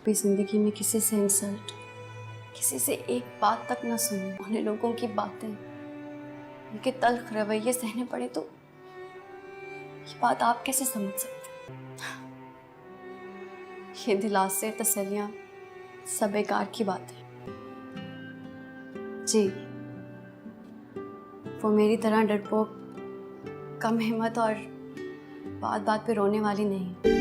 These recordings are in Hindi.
कभी ज़िंदगी में किसी से इंसल्ट, किसी से एक बात तक ना सुनी, उन्हें लोगों की बातें, उनके तल्ख रवैये सहने पड़े तो ये बात आप कैसे समझ सकते? ये दिलासे तसल्लियाँ सब बेकार की बात है। जी, वो मेरी तरह डरपोक, कम हिम्मत और बात बात पे रोने वाली नहीं।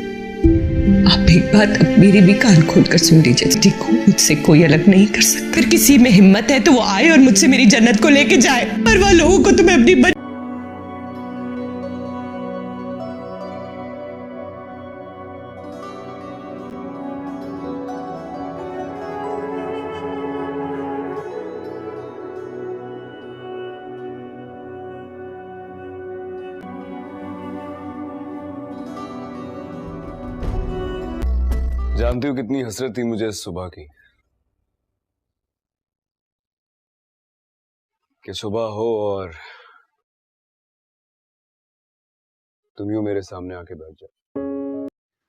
आप एक बात अब मेरी भी कान खोल कर सुन लीजिए। देखो, मुझसे कोई अलग नहीं कर सकता। अगर किसी में हिम्मत है तो वो आए और मुझसे मेरी जन्नत को लेके जाए, पर वह लोगों को तो मैं अपनी जानती हूँ कितनी हसरत थी मुझे इस सुबह की, कि सुबह हो और तुम यूं मेरे सामने आके बैठ जाओ।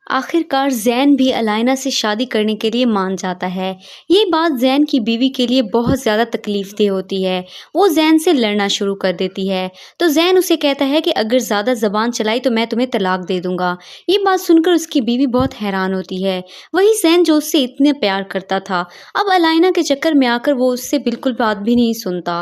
आखिरकार जैन भी अलाइना से शादी करने के लिए मान जाता है। ये बात जैन की बीवी के लिए बहुत ज़्यादा तकलीफदेह होती है। वो जैन से लड़ना शुरू कर देती है, तो जैन उसे कहता है कि अगर ज़्यादा ज़बान चलाई तो मैं तुम्हें तलाक दे दूंगा। ये बात सुनकर उसकी बीवी बहुत हैरान होती है। वही जैन जो उससे इतने प्यार करता था, अब अलाइना के चक्कर में आकर वो उससे बिल्कुल बात भी नहीं सुनता।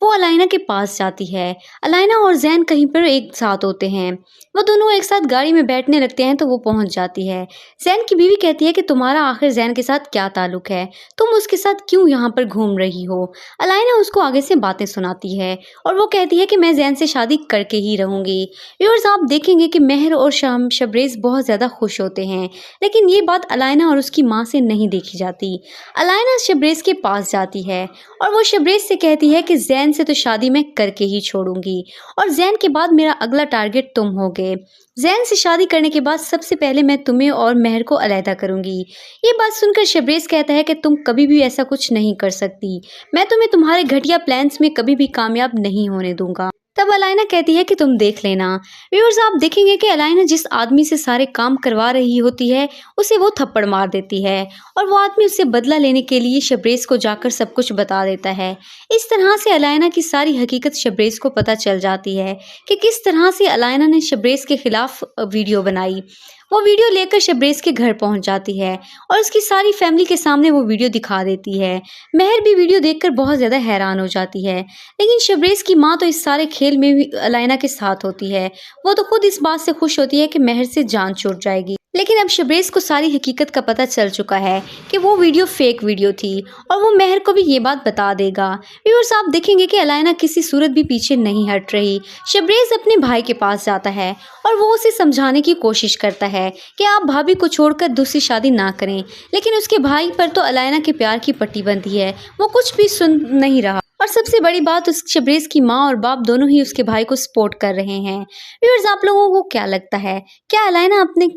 वो अलाइना के पास जाती है। अलाइना और जैन कहीं पर एक साथ होते हैं। वो दोनों एक साथ गाड़ी में बैठने लगते हैं तो वो पहुंच जाती है। जैन की बीवी कहती है कि तुम्हारा आखिर जैन के साथ क्या ताल्लुक है, तुम उसके साथ क्यों यहाँ पर घूम रही हो। अलाइना उसको आगे से बातें सुनाती है और वो कहती है कि मैं जैन से शादी करके ही रहूंगी। व्यूअर्स, आप देखेंगे कि मेहर और शबरेज बहुत ज़्यादा खुश होते हैं, लेकिन ये बात अलाइना और उसकी माँ से नहीं देखी जाती। अलाइना शबरेज के पास जाती है और वो शबरेज से कहती है कि जैन से तो शादी मैं करके ही छोड़ूंगी और जैन के बाद मेरा अगला टारगेट तुम होगे। जैन से शादी करने के बाद सबसे पहले मैं तुम्हें और मेहर को अलहदा करूंगी। ये बात सुनकर शबरेज कहता है कि तुम कभी भी ऐसा कुछ नहीं कर सकती। मैं तुम्हें तुम्हारे घटिया प्लान्स में कभी भी कामयाब नहीं होने दूंगा। तब अलाइना कहती है कि तुम देख लेना। व्यूअर्स, आप देखेंगे कि अलाइना जिस आदमी से सारे काम करवा रही होती है उसे वो थप्पड़ मार देती है और वो आदमी उससे बदला लेने के लिए शबरेज को जाकर सब कुछ बता देता है। इस तरह से अलाइना की सारी हकीकत शबरेज को पता चल जाती है कि किस तरह से अलाइना ने शबरेज के खिलाफ वीडियो बनाई। वो वीडियो लेकर शबरेज के घर पहुंच जाती है और उसकी सारी फैमिली के सामने वो वीडियो दिखा देती है। मेहर भी वीडियो देखकर बहुत ज़्यादा हैरान हो जाती है, लेकिन शबरेज की माँ तो इस सारे खेल में भी अलाइना के साथ होती है। वो तो खुद इस बात से खुश होती है कि मेहर से जान छूट जाएगी। लेकिन अब शबरेज को सारी हकीकत का पता चल चुका है कि वो वीडियो फेक वीडियो थी और वो मेहर को भी ये बात बता देगा। व्यूअर्स, आप देखेंगे कि अलाइना किसी सूरत भी पीछे नहीं हट रही। शबरेज अपने भाई के पास जाता है और वो उसे समझाने की कोशिश करता है कि आप भाभी को छोड़कर दूसरी शादी ना करें, लेकिन उसके भाई पर तो अलाइना के प्यार की पट्टी बंधी है। वो कुछ भी सुन नहीं रहा और सबसे बड़ी बात, उस शबरेज की माँ और बाप दोनों ही उसके भाई को सपोर्ट कर रहे हैं। व्यूअर्स, आप लोगों को क्या लगता है, क्या अलाइना अपने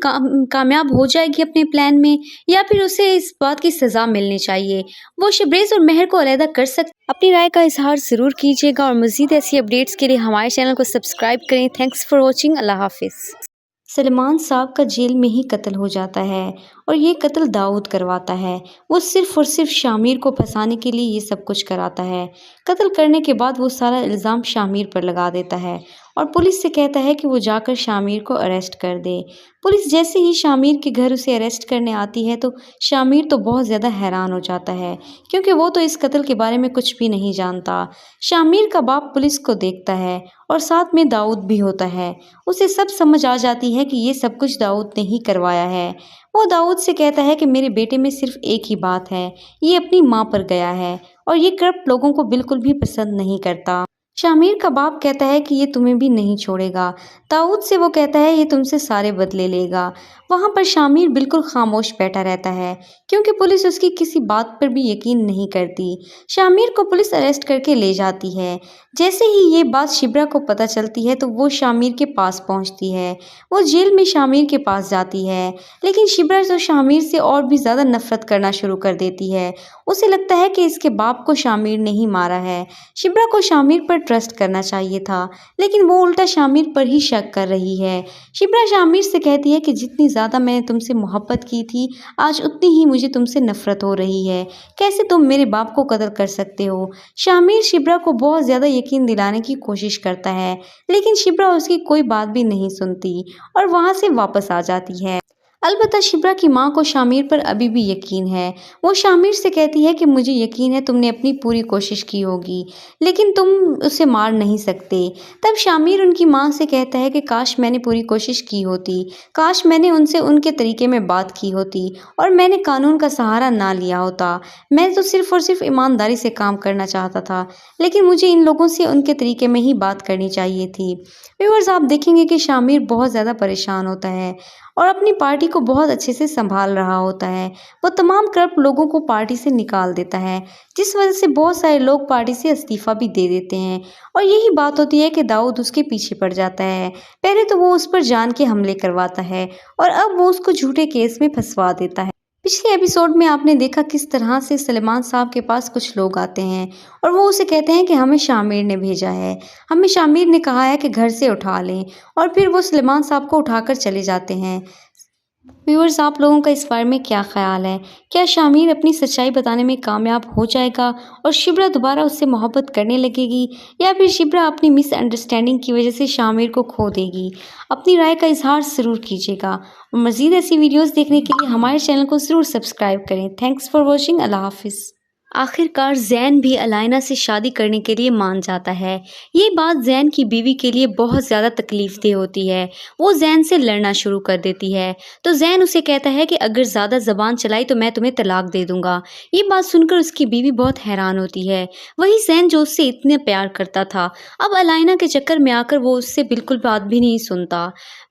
कामयाब हो जाएगी अपने प्लान में, या फिर उसे इस बात की सज़ा मिलनी चाहिए? वो शबरेज और मेहर को अलहदा कर सकती? अपनी राय का इजहार ज़रूर कीजिएगा और मज़ीद ऐसी अपडेट्स के लिए हमारे चैनल को सब्सक्राइब करें। Thanks for watching. अल्लाह हाफिज़। सलमान साहब का जेल में ही कत्ल हो जाता है और ये कत्ल दाऊद करवाता है। वो सिर्फ़ और सिर्फ शामिर को फंसाने के लिए ये सब कुछ कराता है। कत्ल करने के बाद वो सारा इल्ज़ाम शामिर पर लगा देता है और पुलिस से कहता है कि वो जाकर शामिर को अरेस्ट कर दे। पुलिस जैसे ही शामिर के घर उसे अरेस्ट करने आती है तो शामिर तो बहुत ज़्यादा हैरान हो जाता है, क्योंकि वो तो इस कत्ल के बारे में कुछ भी नहीं जानता। शामिर का बाप पुलिस को देखता है और साथ में दाऊद भी होता है। उसे सब समझ आ जाती है कि ये सब कुछ दाऊद ने ही करवाया है। वो दाऊद से कहता है कि मेरे बेटे में सिर्फ एक ही बात है, ये अपनी माँ पर गया है और ये करप्ट लोगों को बिल्कुल भी पसंद नहीं करता। शामिर का बाप कहता है कि ये तुम्हें भी नहीं छोड़ेगा। दाऊद से वो कहता है ये तुमसे सारे बदले लेगा। वहाँ पर शामिर बिल्कुल खामोश बैठा रहता है, क्योंकि पुलिस उसकी किसी बात पर भी यकीन नहीं करती। शामिर को पुलिस अरेस्ट करके ले जाती है। जैसे ही ये बात शिब्रा को पता चलती है तो वो शामिर के पास पहुँचती है। वो जेल में शामिर के पास जाती है, लेकिन शिब्रा तो शामिर से और भी ज़्यादा नफरत करना शुरू कर देती है। उसे लगता है कि इसके बाप को शामिर ने ही मारा है। शिब्रा को शामिर पर ट्रस्ट करना चाहिए था, लेकिन वो उल्टा शामिर पर ही शक कर रही है। शिप्रा शामिर से कहती है कि जितनी ज़्यादा मैंने तुमसे मोहब्बत की थी, आज उतनी ही मुझे तुमसे नफरत हो रही है। कैसे तुम मेरे बाप को कत्ल कर सकते हो? शामिर शिप्रा को बहुत ज़्यादा यकीन दिलाने की कोशिश करता है, लेकिन शिप्रा उसकी कोई बात भी नहीं सुनती और वहाँ से वापस आ जाती है। अलबत्ता शिप्रा की माँ को शामिर पर अभी भी यकीन है। वो शामिर से कहती है कि मुझे यकीन है तुमने अपनी पूरी कोशिश की होगी, लेकिन तुम उसे मार नहीं सकते। तब शामिर उनकी माँ से कहता है कि काश मैंने पूरी कोशिश की होती, काश मैंने उनसे उनके तरीके में बात की होती और मैंने कानून का सहारा ना लिया होता। मैं तो सिर्फ और सिर्फ ईमानदारी से काम करना चाहता था, लेकिन मुझे इन लोगों से उनके तरीके में ही बात करनी चाहिए थी। व्यूअर्स, आप देखेंगे कि शामिर बहुत ज़्यादा परेशान होता है और अपनी पार्टी को बहुत अच्छे से संभाल रहा होता है। वो तमाम करप्ट लोगों को पार्टी से निकाल देता है, जिस वजह से बहुत सारे लोग पार्टी से इस्तीफ़ा भी दे देते हैं और यही बात होती है कि दाऊद उसके पीछे पड़ जाता है। पहले तो वो उस पर जान के हमले करवाता है और अब वो उसको झूठे केस में फंसवा देता है। पिछले एपिसोड में आपने देखा किस तरह से सलमान साहब के पास कुछ लोग आते हैं और वो उसे कहते हैं कि हमें शामिर ने भेजा है, हमें शामिर ने कहा है कि घर से उठा लें, और फिर वो सलमान साहब को उठाकर चले जाते हैं। व्यूअर्स, आप लोगों का इस बारे में क्या ख्याल है? क्या शामिर अपनी सच्चाई बताने में कामयाब हो जाएगा और शिप्रा दोबारा उससे मोहब्बत करने लगेगी, या फिर शिप्रा अपनी मिसअंडरस्टैंडिंग की वजह से शामिर को खो देगी? अपनी राय का इजहार ज़रूर कीजिएगा और मज़ीद ऐसी वीडियोस देखने के लिए हमारे चैनल को ज़रूर सब्सक्राइब करें। Thanks for watching. अल्लाह हाफिज़। आखिरकार जैन भी अलाइना से शादी करने के लिए मान जाता है। ये बात जैन की बीवी के लिए बहुत ज़्यादा तकलीफदेह होती है। वो जैन से लड़ना शुरू कर देती है, तो जैन उसे कहता है कि अगर ज़्यादा ज़बान चलाई तो मैं तुम्हें तलाक दे दूंगा। ये बात सुनकर उसकी बीवी बहुत हैरान होती है। वही जैन जो उससे इतने प्यार करता था, अब अलाइना के चक्कर में आकर वो उससे बिल्कुल बात भी नहीं सुनता।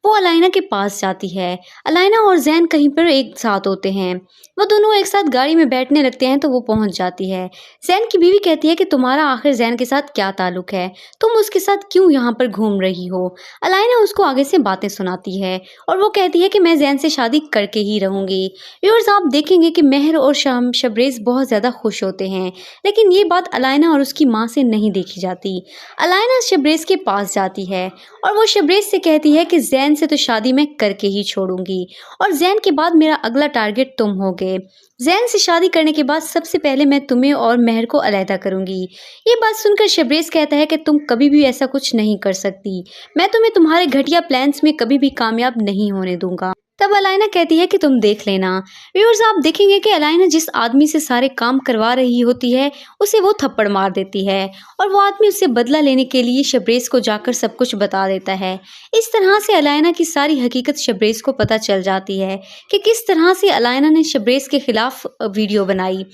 वो अलाइना के पास जाती है। अलाइना और जैन कहीं पर एक साथ होते हैं। वो दोनों एक साथ गाड़ी में बैठने लगते हैं तो वो पहुंच जाती है। जैन की बीवी कहती है कि तुम्हारा आखिर जैन के साथ क्या ताल्लुक है, तुम उसके साथ क्यों यहाँ पर घूम रही हो? अलाइना उसको आगे से बातें सुनाती है और वो कहती है कि मैं जैन से शादी करके ही रहूंगी। व्यूअर्स, आप देखेंगे कि मेहर और शबरेज बहुत ज़्यादा खुश होते हैं, लेकिन ये बात अलाइना और उसकी माँ से नहीं देखी जाती। अलाइना शबरेज के पास जाती है और वो शबरेज से कहती है कि जैन से तो शादी मैं करके ही छोड़ूंगी और जैन के बाद मेरा अगला टारगेट तुम होगे। जैन से शादी करने के बाद सबसे पहले मैं तुम्हें और मेहर को अलहदा करूंगी। ये बात सुनकर शबरेज कहता है कि तुम कभी भी ऐसा कुछ नहीं कर सकती, मैं तुम्हें तुम्हारे घटिया प्लान्स में कभी भी कामयाब नहीं होने दूंगा। तब अलाइना कहती है कि तुम देख लेना। व्यूअर्स, आप देखेंगे कि अलाइना जिस आदमी से सारे काम करवा रही होती है उसे वो थप्पड़ मार देती है और वो आदमी उससे बदला लेने के लिए शबरेज को जाकर सब कुछ बता देता है। इस तरह से अलाइना की सारी हकीकत शबरेज को पता चल जाती है कि किस तरह से अलाइना ने शबरेज के खिलाफ वीडियो बनाई।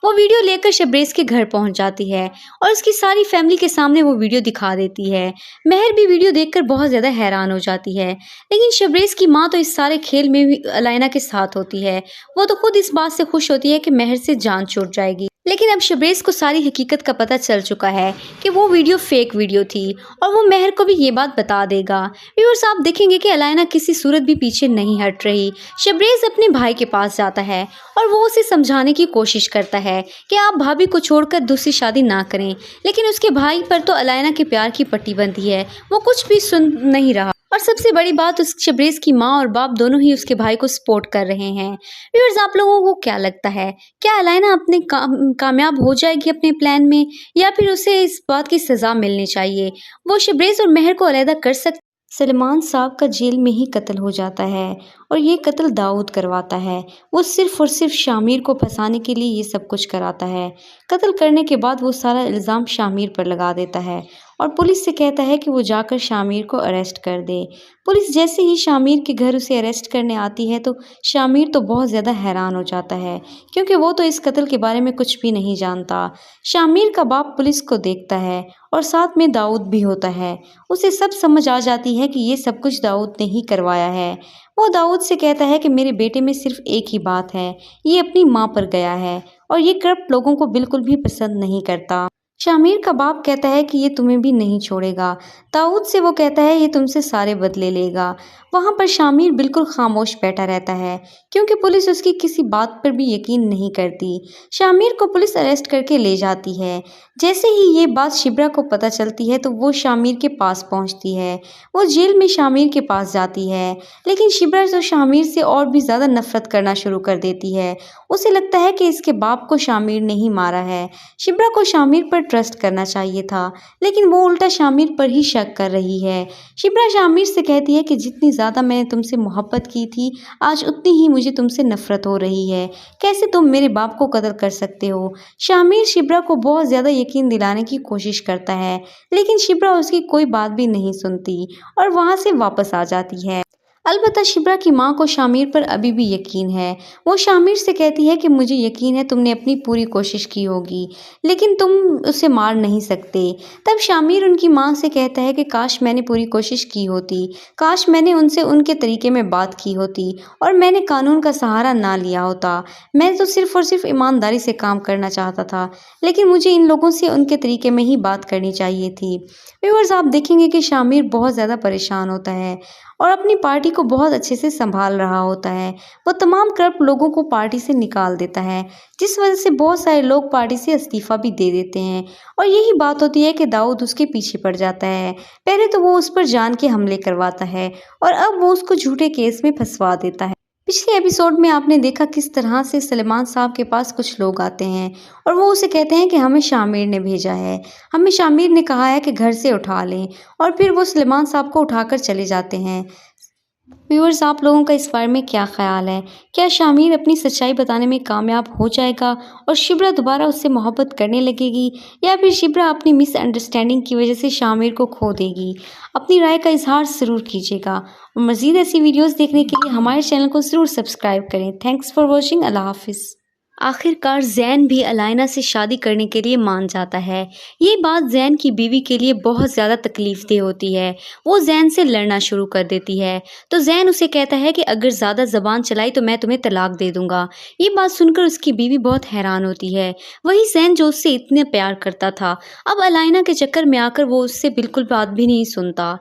वो वीडियो लेकर शबरेज के घर पहुंच जाती है और उसकी सारी फैमिली के सामने वो वीडियो दिखा देती है। मेहर भी वीडियो देखकर बहुत ज़्यादा हैरान हो जाती है, लेकिन शबरेज की माँ तो इस सारे खेल में भी अलाइना के साथ होती है। वो तो खुद इस बात से खुश होती है कि मेहर से जान छूट जाएगी, लेकिन अब शबरेज को सारी हकीकत का पता चल चुका है कि वो वीडियो फेक वीडियो थी और वो मेहर को भी ये बात बता देगा। व्यूअर्स, आप देखेंगे कि अलाइना किसी सूरत भी पीछे नहीं हट रही। शबरेज अपने भाई के पास जाता है और वो उसे समझाने की कोशिश करता है कि आप भाभी को छोड़कर दूसरी शादी ना करें, लेकिन उसके भाई पर तो अलाइना के प्यार की पट्टी बंधी है। वो कुछ भी सुन नहीं रहा और सबसे बड़ी बात, उस शबरेज की माँ और बाप दोनों ही उसके भाई को सपोर्ट कर रहे हैं। व्यूअर्स, आप लोगों को क्या लगता है, क्या अलाइना अपने कामयाब हो जाएगी अपने प्लान में, या फिर उसे इस बात की सज़ा मिलनी चाहिए? वो शबरेज और मेहर को अलहदा कर सकते? सलमान साहब का जेल में ही कत्ल हो जाता है और ये कत्ल दाऊद करवाता है। वो सिर्फ़ और सिर्फ शामिर को फंसाने के लिए ये सब कुछ कराता है। कत्ल करने के बाद वो सारा इल्ज़ाम शामिर पर लगा देता है और पुलिस से कहता है कि वो जाकर शामिर को अरेस्ट कर दे। पुलिस जैसे ही शामिर के घर उसे अरेस्ट करने आती है तो शामिर तो बहुत ज़्यादा हैरान हो जाता है, क्योंकि वो तो इस कत्ल के बारे में कुछ भी नहीं जानता। शामिर का बाप पुलिस को देखता है और साथ में दाऊद भी होता है। उसे सब समझ आ जाती है कि ये सब कुछ दाऊद ने ही करवाया है। वो दाऊद से कहता है कि मेरे बेटे में सिर्फ एक ही बात है, ये अपनी माँ पर गया है और ये करप्ट लोगों को बिल्कुल भी पसंद नहीं करता। शामिर का बाप कहता है कि ये तुम्हें भी नहीं छोड़ेगा। दाऊद से वो कहता है ये तुमसे सारे बदले लेगा। वहाँ पर शामिर बिल्कुल खामोश बैठा रहता है क्योंकि पुलिस उसकी किसी बात पर भी यकीन नहीं करती। शामिर को पुलिस अरेस्ट करके ले जाती है। जैसे ही ये बात शिब्रा को पता चलती है तो वो शामिर के पास पहुँचती है। वो जेल में शामिर के पास जाती है, लेकिन शिब्रा तो शामिर से और भी ज़्यादा नफरत करना शुरू कर देती है। उसे लगता है कि इसके बाप को शामिर ने ही मारा है। शिब्रा को शामिर पर ट्रस्ट करना चाहिए था, लेकिन वो उल्टा शामिर पर ही शक कर रही है। शिब्रा शामिर से कहती है कि जितनी ज़्यादा मैंने तुमसे मोहब्बत की थी, आज उतनी ही मुझे तुमसे नफरत हो रही है। कैसे तुम मेरे बाप को कत्ल कर सकते हो? शामिर शिब्रा को बहुत ज़्यादा यकीन दिलाने की कोशिश करता है, लेकिन शिब्रा उसकी कोई बात भी नहीं सुनती और वहाँ से वापस आ जाती है। अलबत्ता शिब्रा की माँ को शामिर पर अभी भी यकीन है। वो शामिर से कहती है कि मुझे यकीन है तुमने अपनी पूरी कोशिश की होगी, लेकिन तुम उसे मार नहीं सकते। तब शामिर उनकी माँ से कहता है कि काश मैंने पूरी कोशिश की होती, काश मैंने उनसे उनके तरीके में बात की होती और मैंने कानून का सहारा ना लिया होता। मैं तो सिर्फ और सिर्फ ईमानदारी से काम करना चाहता था, लेकिन मुझे इन लोगों से उनके तरीके में ही बात करनी चाहिए थी। व्यूअर्स, आप देखेंगे कि शामिर बहुत ज़्यादा परेशान होता है और अपनी पार्टी को बहुत अच्छे से संभाल रहा होता है। वो तमाम करप्ट लोगों को पार्टी से निकाल देता है, जिस वजह से बहुत सारे लोग पार्टी से इस्तीफ़ा भी दे देते हैं। और यही बात होती है कि दाऊद उसके पीछे पड़ जाता है। पहले तो वो उस पर जान के हमले करवाता है और अब वो उसको झूठे केस में फंसवा देता है। पिछले एपिसोड में आपने देखा किस तरह से सलेमान साहब के पास कुछ लोग आते हैं और वो उसे कहते हैं कि हमें शामिर ने भेजा है, हमें शामिर ने कहा है कि घर से उठा लें, और फिर वो सलेमान साहब को उठाकर चले जाते हैं। व्यूअर्स, आप लोगों का इस बारे में क्या ख्याल है? क्या शामिर अपनी सच्चाई बताने में कामयाब हो जाएगा और शिब्रा दोबारा उससे मोहब्बत करने लगेगी, या फिर शिब्रा अपनी मिसअंडरस्टैंडिंग की वजह से शामिर को खो देगी? अपनी राय का इजहार ज़रूर कीजिएगा और मज़ीद ऐसी वीडियोस देखने के लिए हमारे चैनल को ज़रूर सब्सक्राइब करें। Thanks for watching. अल्लाह हाफिज़। आखिरकार जैन भी अलाइना से शादी करने के लिए मान जाता है। ये बात जैन की बीवी के लिए बहुत ज़्यादा तकलीफदेह होती है। वो जैन से लड़ना शुरू कर देती है, तो जैन उसे कहता है कि अगर ज़्यादा ज़बान चलाई तो मैं तुम्हें तलाक दे दूंगा। ये बात सुनकर उसकी बीवी बहुत हैरान होती है। वही जैन जो उससे इतने प्यार करता था, अब अलाइना के चक्कर में आकर वो उससे बिल्कुल बात भी नहीं सुनता।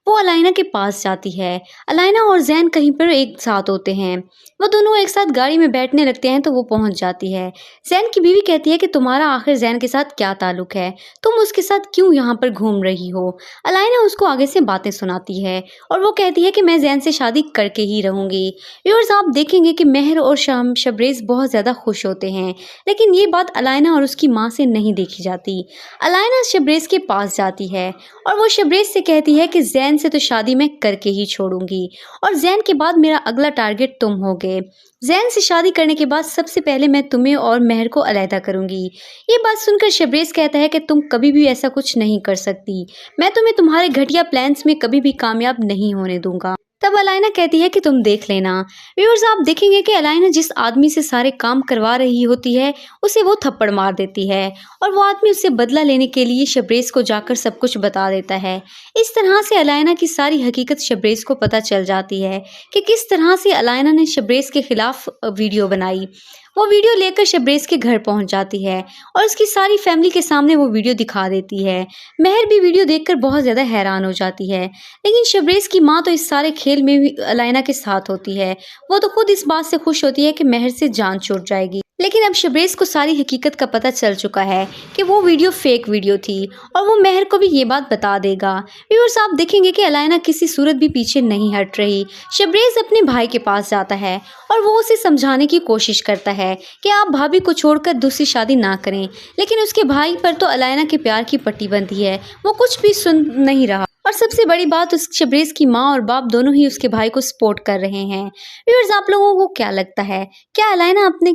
वो अलाइना के पास जाती है। अलाइना और जैन कहीं पर एक साथ होते हैं। वो दोनों एक साथ गाड़ी में बैठने लगते हैं तो वो पहुंच जाती है। जैन की बीवी कहती है कि तुम्हारा आखिर जैन के साथ क्या ताल्लुक है, तुम उसके साथ क्यों यहाँ पर घूम रही हो? अलाइना उसको आगे से बातें सुनाती है और वो कहती है कि मैं जैन से शादी करके ही रहूंगी। व्यूअर्स, आप देखेंगे कि मेहर और शबरेज बहुत ज़्यादा खुश होते हैं, लेकिन ये बात अलाइना और उसकी माँ से नहीं देखी जाती। अलाइना शबरेज के पास जाती है और वो शबरेज से कहती है कि जैन से तो शादी मैं करके ही छोड़ूंगी और जैन के बाद मेरा अगला टारगेट तुम होगे। जैन से शादी करने के बाद सबसे पहले मैं तुम्हें और मेहर को अलहदा करूंगी। ये बात सुनकर शबरेज कहता है कि तुम कभी भी ऐसा कुछ नहीं कर सकती, मैं तुम्हें तुम्हारे घटिया प्लान्स में कभी भी कामयाब नहीं होने दूंगा। तब अलाइना कहती है कि तुम देख लेना। व्यूअर्स, आप देखेंगे कि अलाइना जिस आदमी से सारे काम करवा रही होती है उसे वो थप्पड़ मार देती है और वो आदमी उससे बदला लेने के लिए शबरेज को जाकर सब कुछ बता देता है। इस तरह से अलाइना की सारी हकीकत शबरेज को पता चल जाती है कि किस तरह से अलाइना ने शबरेज के खिलाफ वीडियो बनाई। वो वीडियो लेकर शबरेज के घर पहुंच जाती है और उसकी सारी फैमिली के सामने वो वीडियो दिखा देती है। मेहर भी वीडियो देखकर बहुत ज़्यादा हैरान हो जाती है, लेकिन शबरेज की माँ तो इस सारे खेल में भी अलाइना के साथ होती है। वो तो खुद इस बात से खुश होती है कि मेहर से जान छूट जाएगी, लेकिन अब शबरेज को सारी हकीकत का पता चल चुका है कि वो वीडियो फेक वीडियो थी और वो मेहर को भी ये बात बता देगा। व्यूअर्स, आप देखेंगे कि अलाइना किसी सूरत भी पीछे नहीं हट रही। शबरेज अपने भाई के पास जाता है और वो उसे समझाने की कोशिश करता है कि आप भाभी को छोड़कर दूसरी शादी ना करें, लेकिन उसके भाई पर तो अलाइना के प्यार की पट्टी बंधी है। वो कुछ भी सुन नहीं रहा और सबसे बड़ी बात, उस शबरेज की माँ और बाप दोनों ही उसके भाई को सपोर्ट कर रहे हैं। व्यूअर्स, आप लोगों को क्या लगता है, क्या अलाइना अपने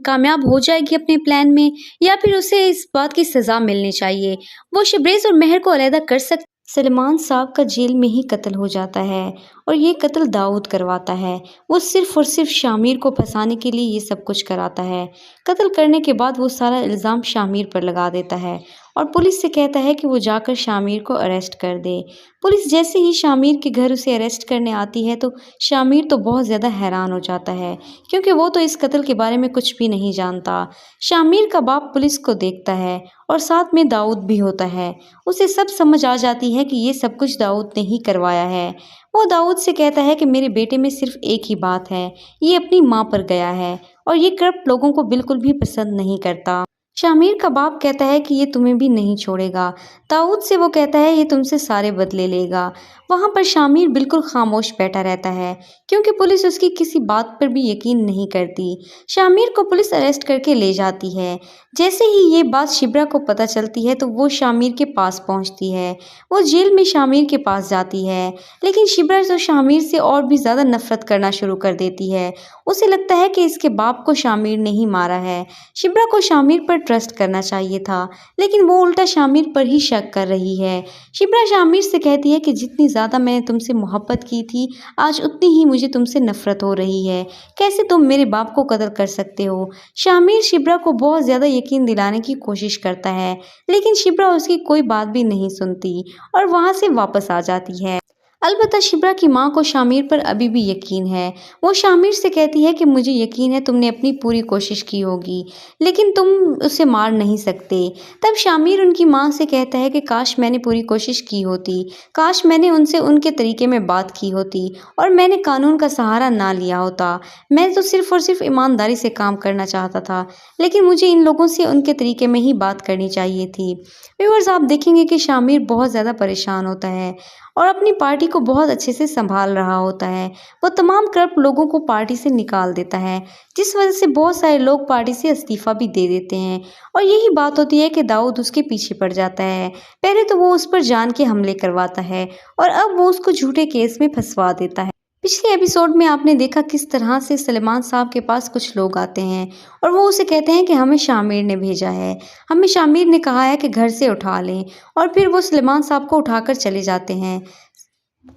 कामयाब हो जाएगी अपने प्लान में, या फिर उसे इस बात की सज़ा मिलनी चाहिए? वो शबरेज और मेहर को अलहदा कर सकती? सलमान साहब का जेल में ही कत्ल हो जाता है और ये कत्ल दाऊद करवाता है। वो सिर्फ और सिर्फ शामिर को फंसाने के लिए ये सब कुछ कराता है। कत्ल करने के बाद वो सारा इल्ज़ाम शामिर पर लगा देता है और पुलिस से कहता है कि वो जाकर शामिर को अरेस्ट कर दे। पुलिस जैसे ही शामिर के घर उसे अरेस्ट करने आती है तो शामिर तो बहुत ज़्यादा हैरान हो जाता है, क्योंकि वो तो इस कत्ल के बारे में कुछ भी नहीं जानता। शामिर का बाप पुलिस को देखता है और साथ में दाऊद भी होता है। उसे सब समझ आ जाती है कि ये सब कुछ दाऊद ने ही करवाया है। वो दाऊद से कहता है कि मेरे बेटे में सिर्फ एक ही बात है, ये अपनी माँ पर गया है और ये करप्ट लोगों को बिल्कुल भी पसंद नहीं करता। शामिर का बाप कहता है कि ये तुम्हें भी नहीं छोड़ेगा। दाऊद से वो कहता है ये तुमसे सारे बदले लेगा। वहाँ पर शामिर बिल्कुल खामोश बैठा रहता है, क्योंकि पुलिस उसकी किसी बात पर भी यकीन नहीं करती। शामिर को पुलिस अरेस्ट करके ले जाती है। जैसे ही ये बात शिब्रा को पता चलती है तो वो शामिर के पास पहुँचती है। वो जेल में शामिर के पास जाती है, लेकिन शिब्रा तो शामिर से और भी ज़्यादा नफरत करना शुरू कर देती है। उसे लगता है कि इसके बाप को शामिर ने ही मारा है। शिब्रा को शामिर पर ट्रस्ट करना चाहिए था, लेकिन वो उल्टा शामिर पर ही शक कर रही है। शिब्रा शामिर से कहती है कि जितनी ज़्यादा मैंने तुमसे मोहब्बत की थी, आज उतनी ही मुझे तुमसे नफरत हो रही है। कैसे तुम मेरे बाप को कत्ल कर सकते हो? शामिर शिब्रा को बहुत ज़्यादा यकीन दिलाने की कोशिश करता है, लेकिन शिब्रा उसकी कोई बात भी नहीं सुनती और वहाँ से वापस आ जाती है। अलबत्ता शिब्रा की माँ को शामिर पर अभी भी यकीन है। वो शामिर से कहती है कि मुझे यकीन है तुमने अपनी पूरी कोशिश की होगी, लेकिन तुम उसे मार नहीं सकते। तब शामिर उनकी माँ से कहता है कि काश मैंने पूरी कोशिश की होती, काश मैंने उनसे उनके तरीके में बात की होती और मैंने कानून का सहारा ना लिया होता। मैं तो सिर्फ और सिर्फ ईमानदारी से काम करना चाहता था, लेकिन मुझे इन लोगों से उनके तरीके में ही बात करनी चाहिए थी। व्यूअर्स, आप देखेंगे कि शामिर बहुत ज़्यादा परेशान होता है और अपनी पार्टी को बहुत अच्छे से संभाल रहा होता है। वो तमाम करप्ट लोगों को पार्टी से निकाल देता है, जिस वजह से बहुत सारे लोग पार्टी से इस्तीफ़ा भी दे देते हैं और यही बात होती है कि दाऊद उसके पीछे पड़ जाता है। पहले तो वो उस पर जान के हमले करवाता है और अब वो उसको झूठे केस में फंसवा देता है। पिछले एपिसोड में आपने देखा किस तरह से सलेमान साहब के पास कुछ लोग आते हैं और वो उसे कहते हैं कि हमें शामिर ने भेजा है, हमें शामिर ने कहा है कि घर से उठा लें, और फिर वो सलेमान साहब को उठाकर चले जाते हैं।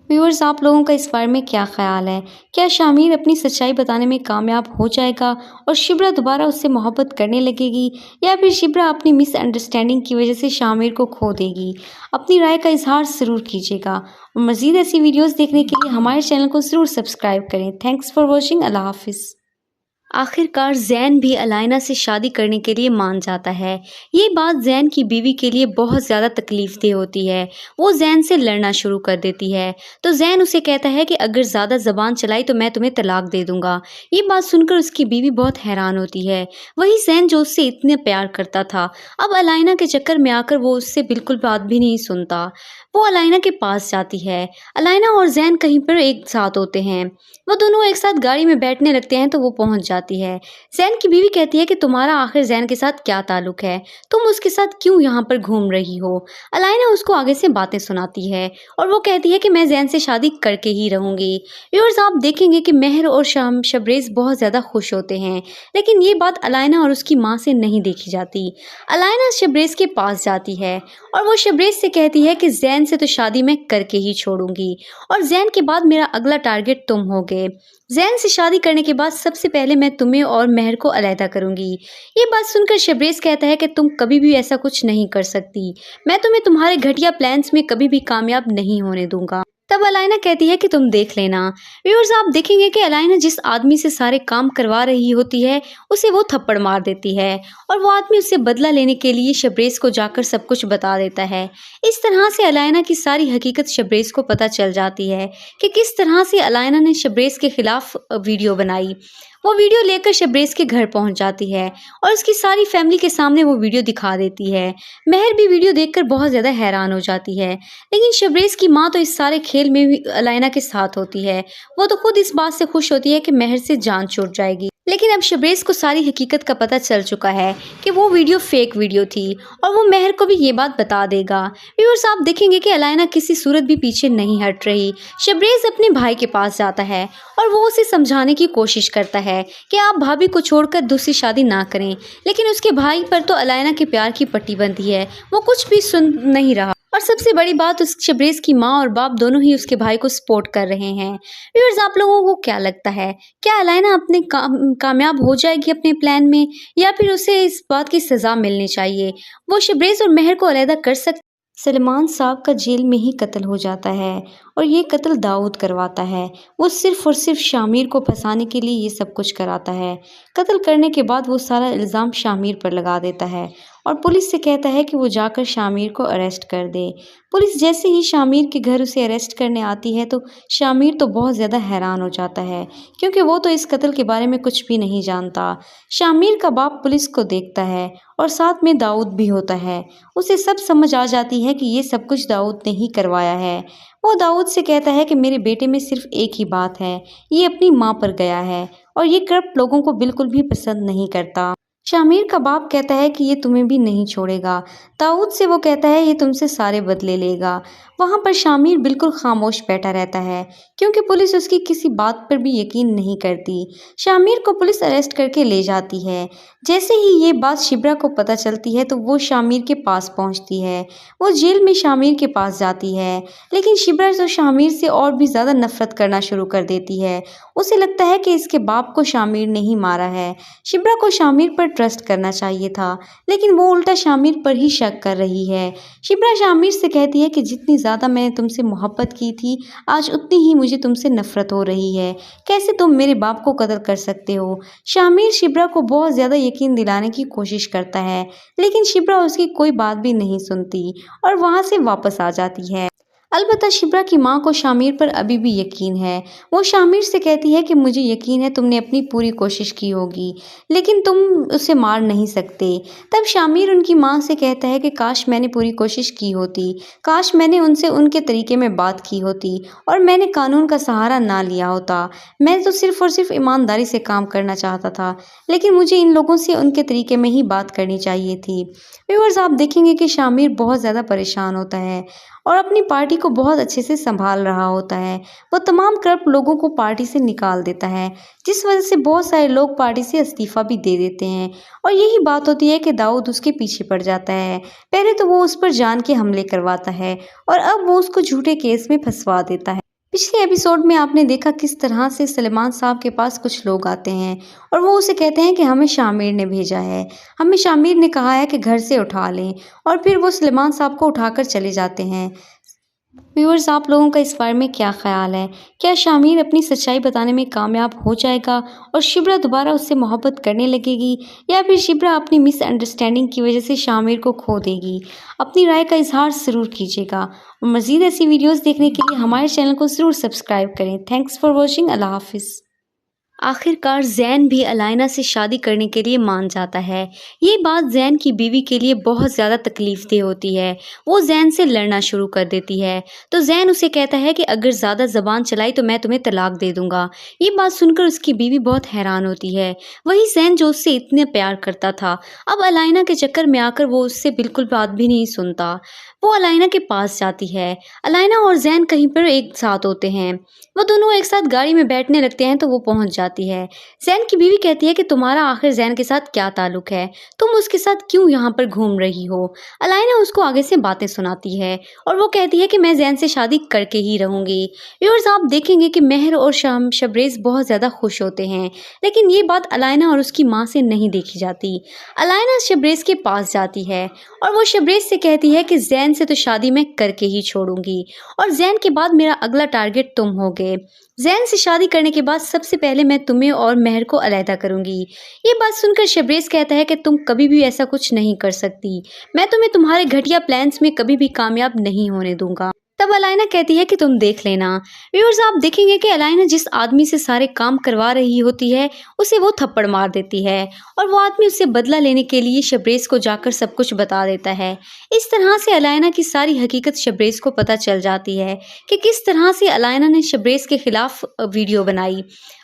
व्यूअर्स, आप लोगों का इस बारे में क्या ख्याल है? क्या शामिर अपनी सच्चाई बताने में कामयाब हो जाएगा और शिब्रा दोबारा उससे मोहब्बत करने लगेगी, या फिर शिब्रा अपनी मिसअंडरस्टैंडिंग की वजह से शामिर को खो देगी? अपनी राय का इजहार ज़रूर कीजिएगा और मज़ीद ऐसी वीडियोज़ देखने के लिए हमारे चैनल को ज़रूर सब्सक्राइब करें। Thanks for watching. अल्लाह हाफिज़। आखिरकार जैन भी अलाइना से शादी करने के लिए मान जाता है। ये बात जैन की बीवी के लिए बहुत ज़्यादा तकलीफदेह होती है। वो जैन से लड़ना शुरू कर देती है, तो जैन उसे कहता है कि अगर ज़्यादा ज़बान चलाई तो मैं तुम्हें तलाक दे दूंगा। ये बात सुनकर उसकी बीवी बहुत हैरान होती है। वही जैन जो उससे इतने प्यार करता था, अब अलाइना के चक्कर में आकर वो उससे बिल्कुल बात भी नहीं सुनता। वो अलाइना के पास जाती है। अलाइना और जैन कहीं पर एक साथ होते हैं। वो दोनों एक साथ गाड़ी में बैठने लगते हैं तो वो पहुंच जाती है। जैन की बीवी कहती है कि तुम्हारा आखिर जैन के साथ क्या ताल्लुक है, तुम उसके साथ क्यों यहाँ पर घूम रही हो? अलाइना उसको आगे से बातें सुनाती है और वो कहती है कि मैं जैन से शादी करके ही रहूंगी। व्यूअर्स, आप देखेंगे कि मेहर और शबरेज बहुत ज़्यादा खुश होते हैं, लेकिन ये बात अलाइना और उसकी माँ से नहीं देखी जाती। अलाइना शबरेज के पास जाती है और वो शबरेज से कहती है कि जैन से तो शादी मैं करके ही छोड़ूंगी और जैन के बाद मेरा अगला टारगेट तुम होगे। जैन से शादी करने के बाद सबसे पहले मैं तुम्हें और मेहर को अलहदा करूंगी। ये बात सुनकर शबरेज कहता है कि तुम कभी भी ऐसा कुछ नहीं कर सकती, मैं तुम्हें तुम्हारे घटिया प्लान्स में कभी भी कामयाब नहीं होने दूंगा। तब अलाइना कहती है कि तुम देख लेना। व्यूअर्स, आप देखेंगे कि अलाइना जिस आदमी से सारे काम करवा रही होती है उसे वो थप्पड़ मार देती है और वो आदमी उससे बदला लेने के लिए शबरेज को जाकर सब कुछ बता देता है। इस तरह से अलाइना की सारी हकीकत शबरेज को पता चल जाती है कि किस तरह से अलाइना ने शबरेज के खिलाफ वीडियो बनाई। वो वीडियो लेकर शबरेज के घर पहुंच जाती है और उसकी सारी फैमिली के सामने वो वीडियो दिखा देती है। मेहर भी वीडियो देखकर बहुत ज़्यादा हैरान हो जाती है, लेकिन शबरेज की माँ तो इस सारे खेल में भी अलाइना के साथ होती है। वो तो खुद इस बात से खुश होती है कि मेहर से जान छूट जाएगी, लेकिन अब शबरेज को सारी हकीकत का पता चल चुका है कि वो वीडियो फेक वीडियो थी और वो मेहर को भी ये बात बता देगा। व्यूअर्स, आप देखेंगे कि अलाइना किसी सूरत भी पीछे नहीं हट रही। शबरेज अपने भाई के पास जाता है और वो उसे समझाने की कोशिश करता है कि आप भाभी को छोड़कर दूसरी शादी ना करें, लेकिन उसके भाई पर तो अलाइना के प्यार की पट्टी बंधी है, वो कुछ भी सुन नहीं रहा। और सबसे बड़ी बात, उस शबरेज की माँ और बाप दोनों ही उसके भाई को सपोर्ट कर रहे हैं। व्यूअर्स, आप लोगों को क्या लगता है, क्या अलाइना अपने कामयाब हो जाएगी अपने प्लान में, या फिर उसे इस बात की सज़ा मिलनी चाहिए? वो शबरेज और मेहर को अलहदा कर सकती? सलमान साहब का जेल में ही कत्ल हो जाता है और ये कत्ल दाऊद करवाता है। वो सिर्फ़ और सिर्फ शामिर को फंसाने के लिए ये सब कुछ कराता है। कत्ल करने के बाद वो सारा इल्ज़ाम शामिर पर लगा देता है और पुलिस से कहता है कि वो जाकर शामिर को अरेस्ट कर दे। पुलिस जैसे ही शामिर के घर उसे अरेस्ट करने आती है तो शामिर तो बहुत ज़्यादा हैरान हो जाता है, क्योंकि वो तो इस कत्ल के बारे में कुछ भी नहीं जानता। शामिर का बाप पुलिस को देखता है और साथ में दाऊद भी होता है। उसे सब समझ आ जाती है कि ये सब कुछ दाऊद ने ही करवाया है। वो दाऊद से कहता है कि मेरे बेटे में सिर्फ एक ही बात है, ये अपनी माँ पर गया है और ये करप्ट लोगों को बिल्कुल भी पसंद नहीं करता। शामिर का बाप कहता है कि ये तुम्हें भी नहीं छोड़ेगा। दाऊद से वो कहता है ये तुमसे सारे बदले लेगा। वहाँ पर शामिर बिल्कुल खामोश बैठा रहता है, क्योंकि पुलिस उसकी किसी बात पर भी यकीन नहीं करती। शामिर को पुलिस अरेस्ट करके ले जाती है। जैसे ही ये बात शिब्रा को पता चलती है तो वो शामिर के पास पहुँचती है। वो जेल में शामिर के पास जाती है, लेकिन शिब्रा तो शामिर से और भी ज़्यादा नफरत करना शुरू कर देती है। उसे लगता है कि इसके बाप को शामिर ने ही मारा है। शिब्रा को शामिर पर ट्रस्ट करना चाहिए था, लेकिन वो उल्टा शामिर पर ही शक कर रही है। शिब्रा शामिर से कहती है कि जितनी ज़्यादा मैंने तुमसे मोहब्बत की थी, आज उतनी ही मुझे तुमसे नफरत हो रही है। कैसे तुम मेरे बाप को कत्ल कर सकते हो? शामिर शिब्रा को बहुत ज़्यादा यकीन दिलाने की कोशिश करता है, लेकिन शिब्रा उसकी कोई बात भी नहीं सुनती और वहाँ से वापस आ जाती है। अलबत्ता शिब्रा की माँ को शामिर पर अभी भी यकीन है। वो शामिर से कहती है कि मुझे यकीन है तुमने अपनी पूरी कोशिश की होगी, लेकिन तुम उसे मार नहीं सकते। तब शामिर उनकी माँ से कहता है कि काश मैंने पूरी कोशिश की होती, काश मैंने उनसे उनके तरीके में बात की होती और मैंने कानून का सहारा ना लिया होता। मैं तो सिर्फ़ और सिर्फ ईमानदारी से काम करना चाहता था, लेकिन मुझे इन लोगों से उनके तरीके में ही बात करनी चाहिए थी। व्यूअर्स, आप देखेंगे कि शामिर बहुत ज़्यादा परेशान होता है और अपनी पार्टी को बहुत अच्छे से संभाल रहा होता है। वो तमाम करप्ट लोगों को पार्टी से निकाल देता है, जिस वजह से बहुत सारे लोग पार्टी से इस्तीफ़ा भी दे देते हैं और यही बात होती है कि दाऊद उसके पीछे पड़ जाता है। पहले तो वो उस पर जान के हमले करवाता है और अब वो उसको झूठे केस में फंसवा देता है। पिछले एपिसोड में आपने देखा किस तरह से सलमान साहब के पास कुछ लोग आते हैं और वो उसे कहते हैं कि हमें शामिर ने भेजा है, हमें शामिर ने कहा है कि घर से उठा लें, और फिर वो सलमान साहब को उठाकर चले जाते हैं। व्यूअर्स, आप लोगों का इस बारे में क्या ख्याल है? क्या शामिर अपनी सच्चाई बताने में कामयाब हो जाएगा और शिब्रा दोबारा उससे मोहब्बत करने लगेगी, या फिर शिब्रा अपनी मिसअंडरस्टैंडिंग की वजह से शामिर को खो देगी? अपनी राय का इजहार ज़रूर कीजिएगा और मज़ीद ऐसी वीडियोज़ देखने के लिए हमारे चैनल को ज़रूर सब्सक्राइब करें। Thanks for watching. अल्लाह हाफिज़। आखिरकार जैन भी अलाइना से शादी करने के लिए मान जाता है। ये बात जैन की बीवी के लिए बहुत ज़्यादा तकलीफ़देह होती है। वो जैन से लड़ना शुरू कर देती है, तो जैन उसे कहता है कि अगर ज़्यादा ज़बान चलाई तो मैं तुम्हें तलाक दे दूँगा। ये बात सुनकर उसकी बीवी बहुत हैरान होती है। वही जैन जो उससे इतने प्यार करता था, अब अलाइना के चक्कर में आकर वो उससे बिल्कुल बात भी नहीं सुनता। वो अलाइना के पास जाती है। अलाइना और जैन कहीं पर एक साथ होते हैं। वो दोनों एक साथ गाड़ी में बैठने लगते हैं तो वो पहुंच जाती है। जैन की बीवी कहती है कि तुम्हारा आखिर जैन के साथ क्या ताल्लुक है, तुम उसके साथ क्यों यहाँ पर घूम रही हो? अलाइना उसको आगे से बातें सुनाती है और वो कहती है कि मैं जैन से शादी करके ही रहूँगी। व्यूअर्स, आप देखेंगे कि मेहर और शबरेज़ बहुत ज़्यादा खुश होते हैं, लेकिन ये बात अलाइना और उसकी माँ से नहीं देखी जाती। अलाइना शबरेज़ के पास जाती है और वो शबरेज़ से कहती है कि जैन से तो शादी मैं करके ही छोड़ूंगी और जैन के बाद मेरा अगला टारगेट तुम होगे। जैन से शादी करने के बाद सबसे पहले मैं तुम्हें और मेहर को अलहदा करूंगी। ये बात सुनकर शबरेज़ कहता है कि तुम कभी भी ऐसा कुछ नहीं कर सकती, मैं तुम्हें तुम्हारे घटिया प्लान्स में कभी भी कामयाब नहीं होने दूंगा। तब अलाइना कहती है कि तुम देख लेना। व्यूअर्स, आप देखेंगे कि अलाइना जिस आदमी से सारे काम करवा रही होती है उसे वो थप्पड़ मार देती है और वो आदमी उससे बदला लेने के लिए शबरेज़ को जाकर सब कुछ बता देता है। इस तरह से अलाइना की सारी हकीकत शबरेज़ को पता चल जाती है कि किस तरह से अलाइना ने शबरेज़ के खिलाफ वीडियो बनाई।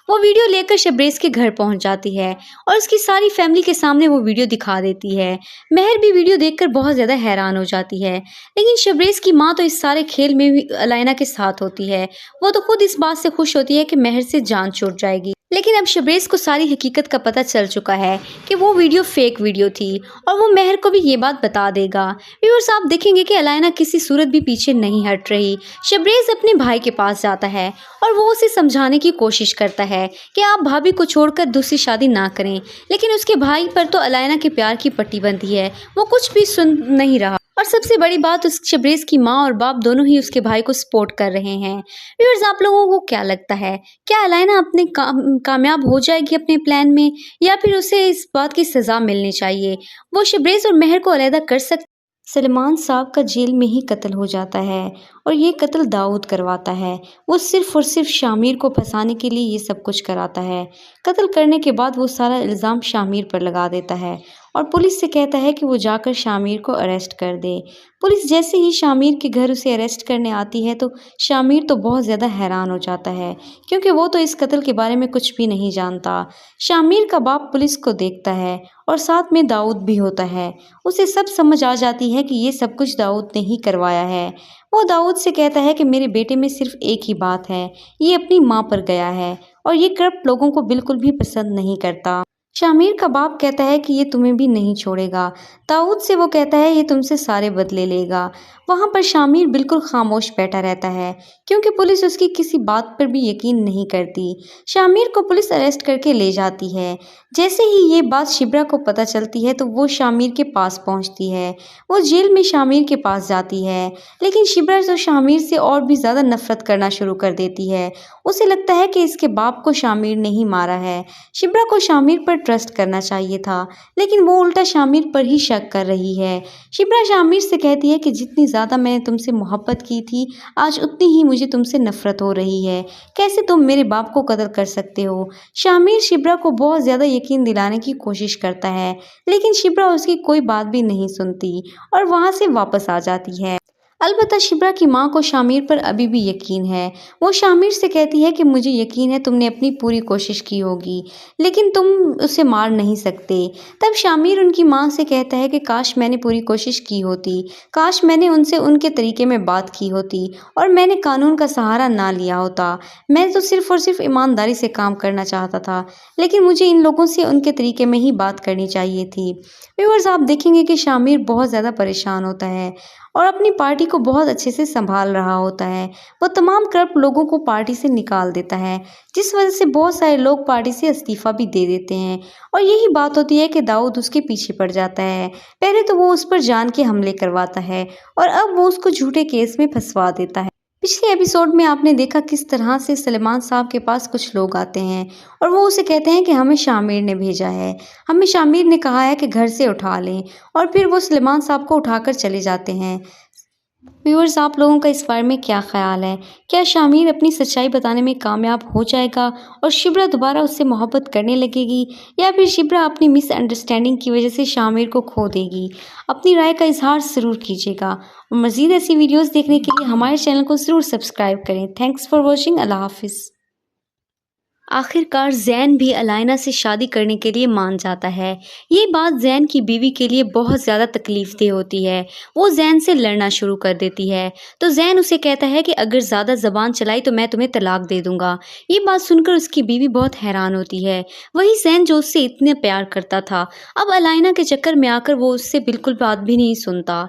वो वीडियो लेकर शबरेज़ के घर पहुंच जाती है और उसकी सारी फैमिली के सामने वो वीडियो दिखा देती है। मेहर भी वीडियो देखकर बहुत ज़्यादा हैरान हो जाती है, लेकिन शबरेज़ की माँ तो इस सारे खेल में भी अलाइना के साथ होती है। वो तो खुद इस बात से खुश होती है कि मेहर से जान छूट जाएगी। लेकिन अब शबरेज को सारी हकीकत का पता चल चुका है कि वो वीडियो फेक वीडियो थी और वो मेहर को भी ये बात बता देगा। व्यूअर्स, आप देखेंगे कि अलाइना किसी सूरत भी पीछे नहीं हट रही। शबरेज अपने भाई के पास जाता है और वो उसे समझाने की कोशिश करता है कि आप भाभी को छोड़कर दूसरी शादी ना करें, लेकिन उसके भाई पर तो अलाइना के प्यार की पट्टी बंधी है, वो कुछ भी सुन नहीं रहा। और सबसे बड़ी बात, उस शबरेज की माँ और बाप दोनों ही उसके भाई को सपोर्ट कर रहे हैं। व्यूअर्स, आप लोगों को क्या लगता है, क्या अलाइना अपने कामयाब हो जाएगी अपने प्लान में, या फिर उसे इस बात की सज़ा मिलनी चाहिए? वो शबरेज और मेहर को अलहदा कर सकती? सलमान साहब का जेल में ही कत्ल हो जाता है और ये कत्ल दाऊद करवाता है। वो सिर्फ़ और सिर्फ शामिर को फंसाने के लिए ये सब कुछ कराता है। कत्ल करने के बाद वो सारा इल्ज़ाम शामिर पर लगा देता है और पुलिस से कहता है कि वो जाकर शामिर को अरेस्ट कर दे। पुलिस जैसे ही शामिर के घर उसे अरेस्ट करने आती है तो शामिर तो बहुत ज़्यादा हैरान हो जाता है, क्योंकि वो तो इस कत्ल के बारे में कुछ भी नहीं जानता। शामिर का बाप पुलिस को देखता है और साथ में दाऊद भी होता है। उसे सब समझ आ जाती है कि ये सब कुछ दाऊद ने ही करवाया है। वो दाऊद से कहता है कि मेरे बेटे में सिर्फ एक ही बात है, ये अपनी माँ पर गया है और ये करप्ट लोगों को बिल्कुल भी पसंद नहीं करता। शामिर का बाप कहता है कि ये तुम्हें भी नहीं छोड़ेगा। दाऊद से वो कहता है ये तुमसे सारे बदले लेगा। वहाँ पर शामिर बिल्कुल खामोश बैठा रहता है, क्योंकि पुलिस उसकी किसी बात पर भी यकीन नहीं करती। शामिर को पुलिस अरेस्ट करके ले जाती है। जैसे ही ये बात शिब्रा को पता चलती है तो वो शामिर के पास पहुँचती है। वो जेल में शामिर के पास जाती है, लेकिन शिब्रा तो शामिर से और भी ज़्यादा नफरत करना शुरू कर देती है। उसे लगता है कि इसके बाप को शामिर ने ही मारा है। शिब्रा को शामिर पर ट्रस्ट करना चाहिए था, लेकिन वो उल्टा शामिर पर ही शक कर रही है। शिब्रा शामिर से कहती है कि जितनी ज़्यादा मैंने तुमसे मोहब्बत की थी, आज उतनी ही मुझे तुमसे नफरत हो रही है। कैसे तुम मेरे बाप को कत्ल कर सकते हो? शामिर शिब्रा को बहुत ज़्यादा यकीन दिलाने की कोशिश करता है, लेकिन शिब्रा उसकी कोई बात भी नहीं सुनती और वहाँ से वापस आ जाती है। अलबत्ता शिब्रा की माँ को शामिर पर अभी भी यकीन है। वो शामिर से कहती है कि मुझे यकीन है तुमने अपनी पूरी कोशिश की होगी, लेकिन तुम उसे मार नहीं सकते। तब शामिर उनकी माँ से कहता है कि काश मैंने पूरी कोशिश की होती, काश मैंने उनसे उनके तरीके में बात की होती और मैंने कानून का सहारा ना लिया होता। मैं तो सिर्फ़ और सिर्फ ईमानदारी से काम करना चाहता था, लेकिन मुझे इन लोगों से उनके तरीके में ही बात करनी चाहिए थी। व्यूअर्स, आप देखेंगे कि शामिर बहुत ज़्यादा परेशान होता है और अपनी पार्टी को बहुत अच्छे से संभाल रहा होता है। वो तमाम करप्ट लोगों को पार्टी से निकाल देता है, जिस वजह से बहुत सारे लोग पार्टी से इस्तीफ़ा भी दे देते हैं और यही बात होती है कि दाऊद उसके पीछे पड़ जाता है। पहले तो वो उस पर जान के हमले करवाता है और अब वो उसको झूठे केस में फंसवा देता है। पिछले एपिसोड में आपने देखा किस तरह से सलमान साहब के पास कुछ लोग आते हैं और वो उसे कहते हैं कि हमें शामिर ने भेजा है, हमें शामिर ने कहा है कि घर से उठा लें, और फिर वो सलमान साहब को उठाकर चले जाते हैं। व्यूअर्स, आप लोगों का इस बारे में क्या ख्याल है? क्या शामिर अपनी सच्चाई बताने में कामयाब हो जाएगा और शिब्रा दोबारा उससे मोहब्बत करने लगेगी, या फिर शिब्रा अपनी मिसअंडरस्टैंडिंग की वजह से शामिर को खो देगी? अपनी राय का इजहार ज़रूर कीजिएगा और मज़ीद ऐसी वीडियोज़ देखने के लिए हमारे चैनल को ज़रूर सब्सक्राइब करें। Thanks for watching. अल्लाह हाफिज़। आखिरकार जैन भी अलाइना से शादी करने के लिए मान जाता है। ये बात जैन की बीवी के लिए बहुत ज़्यादा तकलीफदेह होती है। वो जैन से लड़ना शुरू कर देती है, तो जैन उसे कहता है कि अगर ज़्यादा ज़बान चलाई तो मैं तुम्हें तलाक दे दूंगा। ये बात सुनकर उसकी बीवी बहुत हैरान होती है। वही जैन जो उससे इतने प्यार करता था, अब अलाइना के चक्कर में आकर वो उससे बिल्कुल बात भी नहीं सुनता।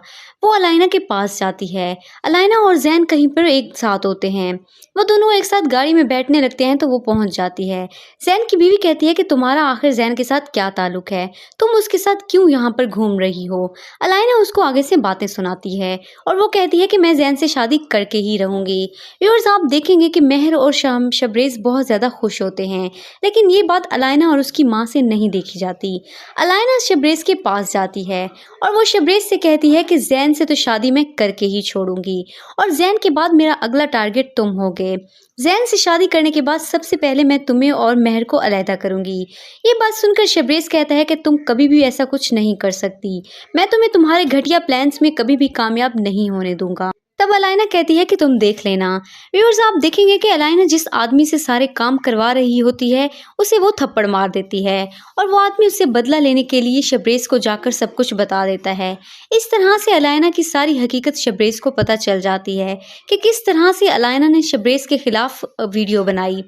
वो अलाइना के पास जाती है। अलाइना और जैन कहीं पर एक साथ होते हैं। वो दोनों एक साथ गाड़ी में बैठने लगते हैं तो वो पहुंच जाती है। जैन की बीवी कहती है कि तुम्हारा आखिर जैन के साथ क्या ताल्लुक है, तुम उसके साथ क्यों यहाँ पर घूम रही हो? अलाइना उसको आगे से बातें सुनाती है और वो कहती है कि मैं जैन से शादी करके ही रहूँगी। व्यूअर्स, आप देखेंगे कि मेहर और शबरेज बहुत ज़्यादा खुश होते हैं, लेकिन ये बात अलाइना और उसकी माँ से नहीं देखी जाती। अलाइना शबरेज के पास जाती है और वो शबरेज से कहती है कि जैन से तो शादी मैं करके ही छोड़ूंगी और जैन के बाद मेरा अगला टारगेट तुम होगे। जैन से शादी करने के बाद सबसे पहले मैं तुम्हें और मेहर को अलहदा करूंगी। ये बात सुनकर शबरेज कहता है कि तुम कभी भी ऐसा कुछ नहीं कर सकती, मैं तुम्हें तुम्हारे घटिया प्लान्स में कभी भी कामयाब नहीं होने दूंगा। तब अलाइना कहती है कि तुम देख लेना। व्यूअर्स, आप देखेंगे कि अलाइना जिस आदमी से सारे काम करवा रही होती है उसे वो थप्पड़ मार देती है और वो आदमी उससे बदला लेने के लिए शबरेज को जाकर सब कुछ बता देता है। इस तरह से अलाइना की सारी हकीकत शबरेज को पता चल जाती है कि किस तरह से अलाइना ने शबरेज के खिलाफ वीडियो बनाई।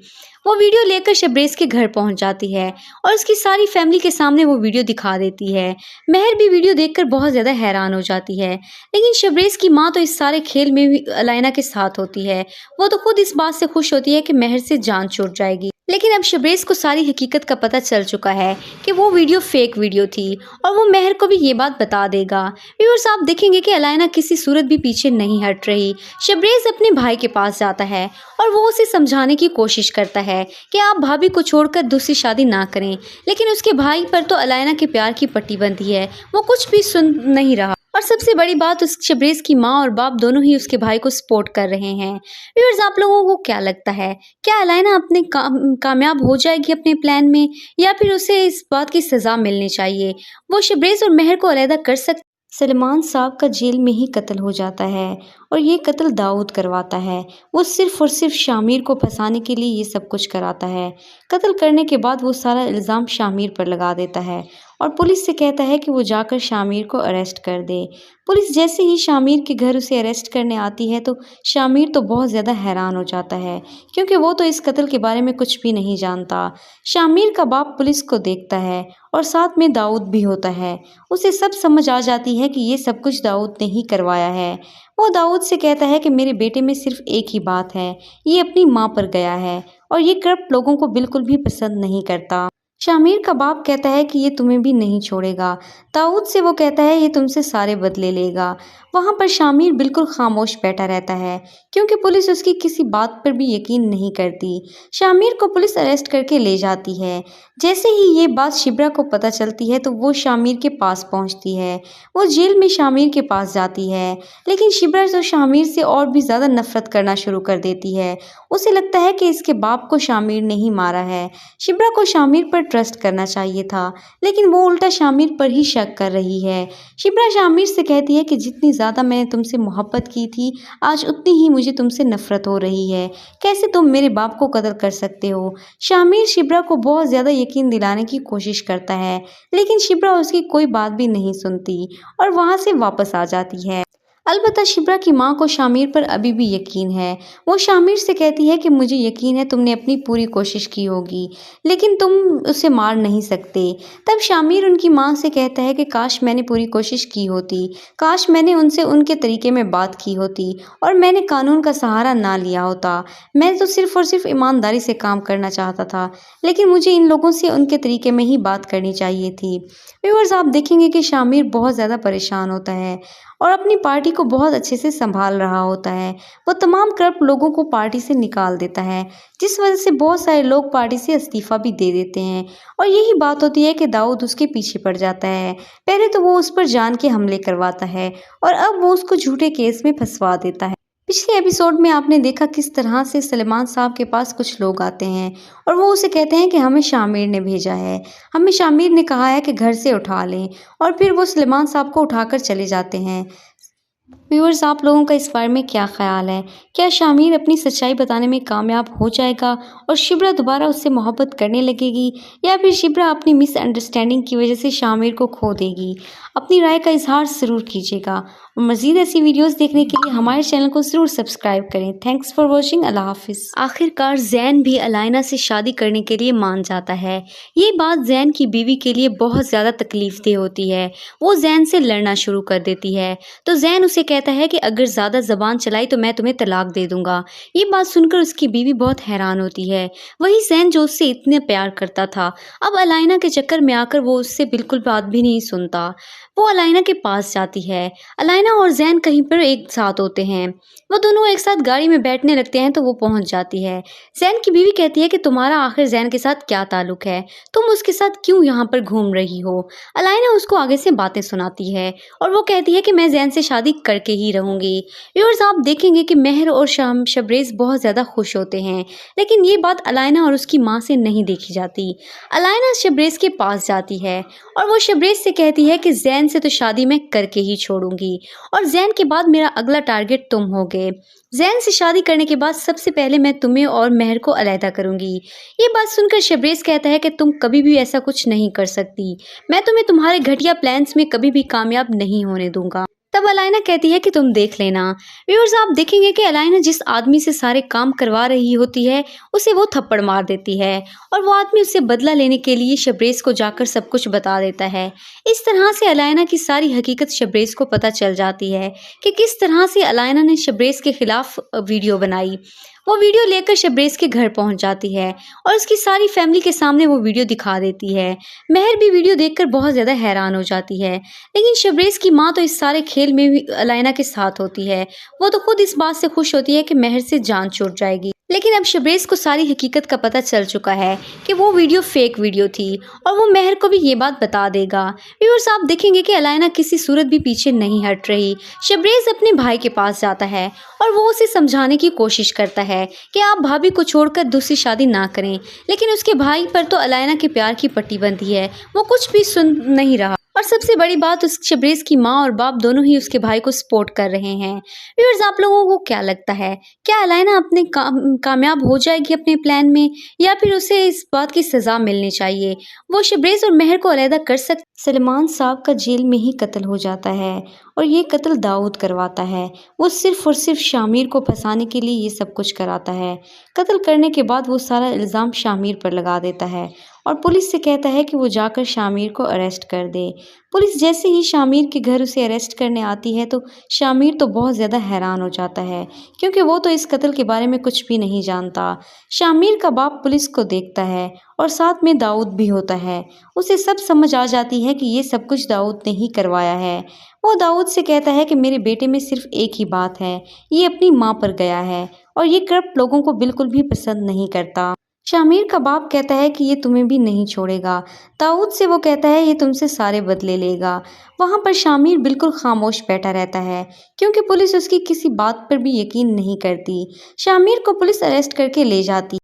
वो वीडियो लेकर शबरेज के घर पहुंच जाती है और उसकी सारी फैमिली के सामने वो वीडियो दिखा देती है। महर भी वीडियो देखकर बहुत ज़्यादा हैरान हो जाती है, लेकिन शबरेज की माँ तो इस सारे खेल में भी अलाइना के साथ होती है। वो तो खुद इस बात से खुश होती है कि महर से जान छूट जाएगी। लेकिन अब शबरेज को सारी हकीकत का पता चल चुका है कि वो वीडियो फेक वीडियो थी और वो महर को भी ये बात बता देगा। व्यूअर्स, आप देखेंगे कि अलाइना किसी सूरत भी पीछे नहीं हट रही। शबरेज अपने भाई के पास जाता है और वो उसे समझाने की कोशिश करता है कि आप भाभी को छोड़कर दूसरी शादी ना करें, लेकिन उसके भाई पर तो अलाइना के प्यार की पट्टी बंधी है। वो कुछ भी सुन नहीं रहा और सबसे बड़ी बात, उस शबरेज की माँ और बाप दोनों ही उसके भाई को सपोर्ट कर रहे हैं। व्यूअर्स, आप लोगों को क्या लगता है, क्या अलाइना अपने कामयाब हो जाएगी अपने प्लान में, या फिर उसे इस बात की सज़ा मिलनी चाहिए? वो शबरेज और महर को अलहदा कर सकती? सलमान साहब का जेल में ही कत्ल हो जाता है और ये कत्ल दाऊद करवाता है। वो सिर्फ़ और सिर्फ शामिर को फंसाने के लिए ये सब कुछ कराता है। कत्ल करने के बाद वो सारा इल्ज़ाम शामिर पर लगा देता है और पुलिस से कहता है कि वो जाकर शामिर को अरेस्ट कर दे। पुलिस जैसे ही शामिर के घर उसे अरेस्ट करने आती है तो शामिर तो बहुत ज़्यादा हैरान हो जाता है, क्योंकि वो तो इस कत्ल के बारे में कुछ भी नहीं जानता। शामिर का बाप पुलिस को देखता है और साथ में दाऊद भी होता है। उसे सब समझ आ जाती है कि ये सब कुछ दाऊद ने ही करवाया है। वो दाऊद से कहता है कि मेरे बेटे में सिर्फ एक ही बात है, ये अपनी माँ पर गया है और ये करप्ट लोगों को बिल्कुल भी पसंद नहीं करता। शामिर का बाप कहता है कि ये तुम्हें भी नहीं छोड़ेगा। दाऊद से वो कहता है ये तुमसे सारे बदले लेगा। वहाँ पर शामिर बिल्कुल खामोश बैठा रहता है, क्योंकि पुलिस उसकी किसी बात पर भी यकीन नहीं करती। शामिर को पुलिस अरेस्ट करके ले जाती है। जैसे ही ये बात शिब्रा को पता चलती है तो वो शामिर के पास पहुँचती है। वो जेल में शामिर के पास जाती है, लेकिन शिब्रा तो शामिर से और भी ज़्यादा नफरत करना शुरू कर देती है। उसे लगता है कि इसके बाप को शामिर ने ही मारा है। शिब्रा को शामिर पर ट्रस्ट करना चाहिए था, लेकिन वो उल्टा शामिर पर ही शक कर रही है। शिब्रा शामिर से कहती है कि जितनी ज़्यादा मैंने तुमसे मोहब्बत की थी, आज उतनी ही मुझे तुमसे नफरत हो रही है। कैसे तुम मेरे बाप को कत्ल कर सकते हो? शामिर शिब्रा को बहुत ज़्यादा यकीन दिलाने की कोशिश करता है, लेकिन शिब्रा उसकी कोई बात भी नहीं सुनती और वहाँ से वापस आ जाती है। अलबत्ता शिब्रा की माँ को शामिर पर अभी भी यकीन है। वो शामिर से कहती है कि मुझे यकीन है तुमने अपनी पूरी कोशिश की होगी, लेकिन तुम उसे मार नहीं सकते। तब शामिर उनकी माँ से कहता है कि काश मैंने पूरी कोशिश की होती, काश मैंने उनसे उनके तरीके में बात की होती और मैंने कानून का सहारा ना लिया होता। मैं तो सिर्फ़ और सिर्फ ईमानदारी से काम करना चाहता था, लेकिन मुझे इन लोगों से उनके तरीके में ही बात करनी चाहिए थी। व्यूअर्स, आप देखेंगे कि शामिर बहुत ज़्यादा परेशान होता है और अपनी पार्टी को बहुत अच्छे से संभाल रहा होता है। वो तमाम करप्ट लोगों को पार्टी से निकाल देता है, जिस वजह से बहुत सारे लोग पार्टी से इस्तीफ़ा भी दे देते हैं और यही बात होती है कि दाऊद उसके पीछे पड़ जाता है। पहले तो वो उस पर जान के हमले करवाता है और अब वो उसको झूठे केस में फंसवा देता है। पिछले एपिसोड में आपने देखा किस तरह से सलमान साहब के पास कुछ लोग आते हैं और वो उसे कहते हैं कि हमें शामिर ने भेजा है, हमें शामिर ने कहा है कि घर से उठा लें, और फिर वो सलमान साहब को उठाकर चले जाते हैं। व्यूअर्स, आप लोगों का इस बारे में क्या ख्याल है? क्या शामिर अपनी सच्चाई बताने में कामयाब हो जाएगा और शिब्रा दोबारा उससे मोहब्बत करने लगेगी, या फिर शिब्रा अपनी मिसअंडरस्टैंडिंग की वजह से शामिर को खो देगी? अपनी राय का इजहार ज़रूर कीजिएगा और मज़ीद ऐसी वीडियोस देखने के लिए हमारे चैनल को ज़रूर सब्सक्राइब करें। Thanks for watching. अल्लाह हाफिज़। आखिरकार जैन भी अलाइना से शादी करने के लिए मान जाता है। ये बात जैन की बीवी के लिए बहुत ज़्यादा तकलीफदेह होती है। वो जैन से लड़ना शुरू कर देती है, तो जैन उसे कहता है कि अगर ज़्यादा ज़बान चलाई तो मैं तुम्हें तलाक दे दूंगा। ये बात सुनकर उसकी बीवी बहुत हैरान होती है। वही जैन जो उससे इतने प्यार करता था, अब अलाइना के चक्कर में आकर वो उससे बिल्कुल बात भी नहीं सुनता। वो अलाइना के पास जाती है। अलाइना और जैन कहीं पर एक साथ होते हैं। वो दोनों एक साथ गाड़ी में बैठने लगते हैं तो वो पहुंच जाती है। जैन की बीवी कहती है कि तुम्हारा आखिर जैन के साथ क्या ताल्लुक है, तुम उसके साथ क्यों यहाँ पर घूम रही हो? अलाइना उसको आगे से बातें सुनाती है और वो कहती है कि मैं जैन से शादी करके ही रहूँगी। व्यूअर्स, आप देखेंगे कि महर और शबरेज बहुत ज़्यादा खुश होते हैं, लेकिन ये बात अलाइना और उसकी माँ से नहीं देखी जाती। अलाइना शबरेज के पास जाती है और वो शबरेज से कहती है कि जैन से तो शादी मैं करके ही छोड़ूंगी और जैन के बाद मेरा अगला टारगेट तुम होगे। जैन से शादी करने के बाद सबसे पहले मैं तुम्हें और महर को अलहदा करूंगी। ये बात सुनकर शबरेज कहता है कि तुम कभी भी ऐसा कुछ नहीं कर सकती, मैं तुम्हें तुम्हारे घटिया प्लान्स में कभी भी कामयाब नहीं होने दूंगा। तब तब अलाइना कहती है कि तुम देख लेना। व्यूअर्स, आप देखेंगे कि अलाइना जिस आदमी से सारे काम करवा रही होती है उसे वो थप्पड़ मार देती है और वो आदमी उससे बदला लेने के लिए शबरेज़ को जाकर सब कुछ बता देता है। इस तरह से अलाइना की सारी हकीकत शबरेज़ को पता चल जाती है कि किस तरह से अलाइना ने शबरेज़ के खिलाफ वीडियो बनाई। वो वीडियो लेकर शबरेज़ के घर पहुंच जाती है और उसकी सारी फैमिली के सामने वो वीडियो दिखा देती है। महर भी वीडियो देखकर बहुत ज़्यादा हैरान हो जाती है, लेकिन शबरेज़ की माँ तो इस सारे खेल में भी अलाइना के साथ होती है। वो तो खुद इस बात से खुश होती है कि महर से जान छूट जाएगी। लेकिन अब शबरेज़ को सारी हकीकत का पता चल चुका है कि वो वीडियो फेक वीडियो थी और वो महर को भी ये बात बता देगा। व्यूअर्स, आप देखेंगे कि अलाइना किसी सूरत भी पीछे नहीं हट रही। शबरेज़ अपने भाई के पास जाता है और वो उसे समझाने की कोशिश करता है कि आप भाभी को छोड़कर दूसरी शादी ना करें, लेकिन उसके भाई पर तो अलाइना के प्यार की पट्टी बंधी है, वो कुछ भी सुन नहीं रहा। और सबसे बड़ी बात, उस शबरेज़ की माँ और बाप दोनों ही उसके भाई को सपोर्ट कर रहे हैं। व्यूअर्स, आप लोगों को क्या लगता है, क्या अलाइना अपने कामयाब हो जाएगी अपने प्लान में, या फिर उसे इस बात की सज़ा मिलनी चाहिए? वो शबरेज़ और महर को अलहदा कर सकते? सलमान साहब का जेल में ही कत्ल हो जाता है और ये कत्ल दाऊद करवाता है। वो सिर्फ़ और सिर्फ शामिर को फंसाने के लिए ये सब कुछ कराता है। कत्ल करने के बाद वो सारा इल्ज़ाम शामिर पर लगा देता है और पुलिस से कहता है कि वो जाकर शामिर को अरेस्ट कर दे। पुलिस जैसे ही शामिर के घर उसे अरेस्ट करने आती है तो शामिर तो बहुत ज़्यादा हैरान हो जाता है, क्योंकि वो तो इस कत्ल के बारे में कुछ भी नहीं जानता। शामिर का बाप पुलिस को देखता है और साथ में दाऊद भी होता है। उसे सब समझ आ जाती है कि ये सब कुछ दाऊद ने ही करवाया है। वो दाऊद से कहता है कि मेरे बेटे में सिर्फ एक ही बात है, ये अपनी माँ पर गया है और ये करप्ट लोगों को बिल्कुल भी पसंद नहीं करता। शामिर का बाप कहता है कि ये तुम्हें भी नहीं छोड़ेगा। दाऊद से वो कहता है ये तुमसे सारे बदले लेगा। वहाँ पर शामिर बिल्कुल खामोश बैठा रहता है, क्योंकि पुलिस उसकी किसी बात पर भी यकीन नहीं करती। शामिर को पुलिस अरेस्ट करके ले जाती